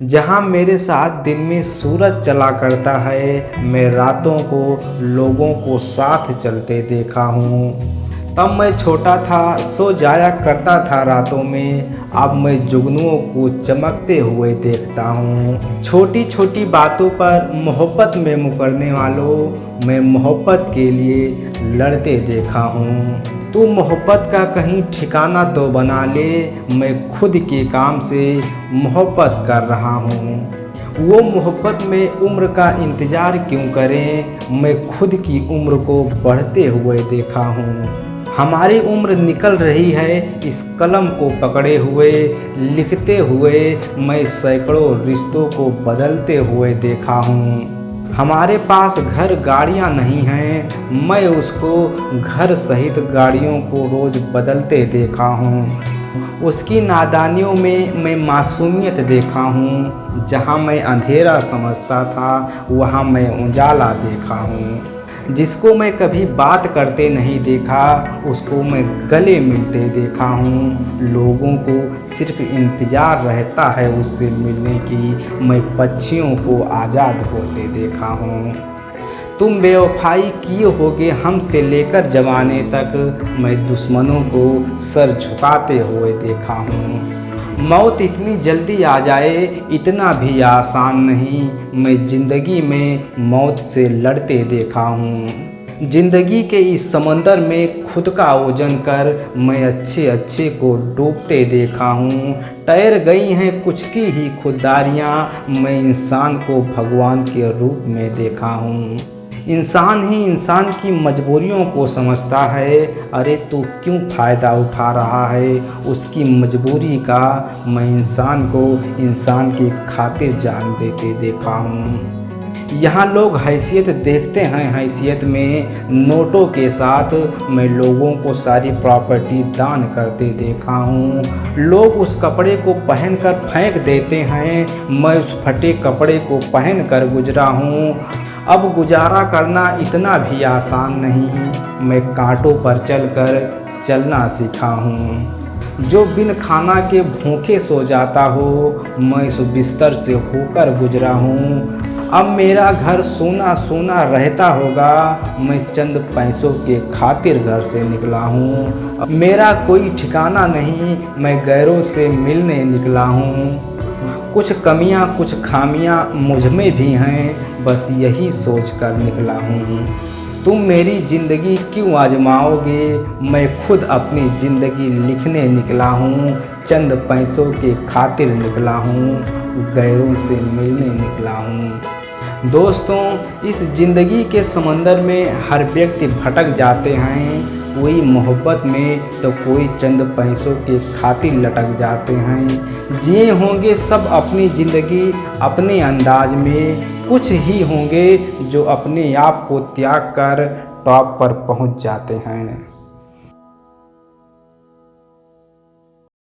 जहाँ मेरे साथ दिन में सूरज चला करता है, मैं रातों को लोगों को साथ चलते देखा हूँ। तब मैं छोटा था, सो जाया करता था रातों में, अब मैं जुगनुओं को चमकते हुए देखता हूँ। छोटी छोटी बातों पर मोहब्बत में मुकरने वालों, मैं मोहब्बत के लिए लड़ते देखा हूँ। तू मोहब्बत का कहीं ठिकाना तो बना ले, मैं खुद के काम से मोहब्बत कर रहा हूँ। वो मोहब्बत में उम्र का इंतज़ार क्यों करें, मैं खुद की उम्र को बढ़ते हुए देखा हूँ। हमारी उम्र निकल रही है इस कलम को पकड़े हुए, लिखते हुए मैं सैकड़ों रिश्तों को बदलते हुए देखा हूँ। हमारे पास घर गाड़ियाँ नहीं हैं, मैं उसको घर सहित गाड़ियों को रोज़ बदलते देखा हूँ। उसकी नादानियों में मैं मासूमियत देखा हूँ, जहाँ मैं अंधेरा समझता था वहाँ मैं उजाला देखा हूँ। जिसको मैं कभी बात करते नहीं देखा, उसको मैं गले मिलते देखा हूँ। लोगों को सिर्फ इंतज़ार रहता है उससे मिलने की, मैं पक्षियों को आज़ाद होते देखा हूँ। तुम बेवफाई किए होगे हमसे लेकर ज़माने तक, मैं दुश्मनों को सर झुकाते हुए देखा हूँ। मौत इतनी जल्दी आ जाए इतना भी आसान नहीं, मैं ज़िंदगी में मौत से लड़ते देखा हूँ। ज़िंदगी के इस समंदर में खुद का वजन कर मैं अच्छे अच्छे को डूबते देखा हूँ। तैर गई हैं कुछ की ही खुददारियाँ, मैं इंसान को भगवान के रूप में देखा हूँ। इंसान ही इंसान की मजबूरियों को समझता है, अरे तू क्यों फ़ायदा उठा रहा है उसकी मजबूरी का, मैं इंसान को इंसान की खातिर जान देते देखा हूँ। यहाँ लोग हैसियत देखते हैं, हैसियत में नोटों के साथ मैं लोगों को सारी प्रॉपर्टी दान करते देखा हूँ। लोग उस कपड़े को पहनकर फेंक देते हैं, मैं उस फटे कपड़े को पहन कर गुजरा हूँ। अब गुजारा करना इतना भी आसान नहीं, मैं कांटों पर चलकर चलना सीखा हूँ। जो बिन खाना के भूखे सो जाता हो, मैं उस बिस्तर से होकर गुजरा हूँ। अब मेरा घर सोना सोना रहता होगा, मैं चंद पैसों के खातिर घर से निकला हूँ। मेरा कोई ठिकाना नहीं, मैं गैरों से मिलने निकला हूँ। कुछ कमियां कुछ खामियां मुझ में भी हैं, बस यही सोच कर निकला हूँ। तुम मेरी ज़िंदगी क्यों आजमाओगे, मैं खुद अपनी ज़िंदगी लिखने निकला हूँ। चंद पैसों के खातिर निकला हूँ, गैरों से मिलने निकला हूँ। दोस्तों, इस ज़िंदगी के समंदर में हर व्यक्ति भटक जाते हैं, कोई मोहब्बत में तो कोई चंद पैसों के खातिर लटक जाते हैं। जिए होंगे सब अपनी ज़िंदगी अपने अंदाज में, कुछ ही होंगे जो अपने आप को त्याग कर टॉप पर पहुंच जाते हैं।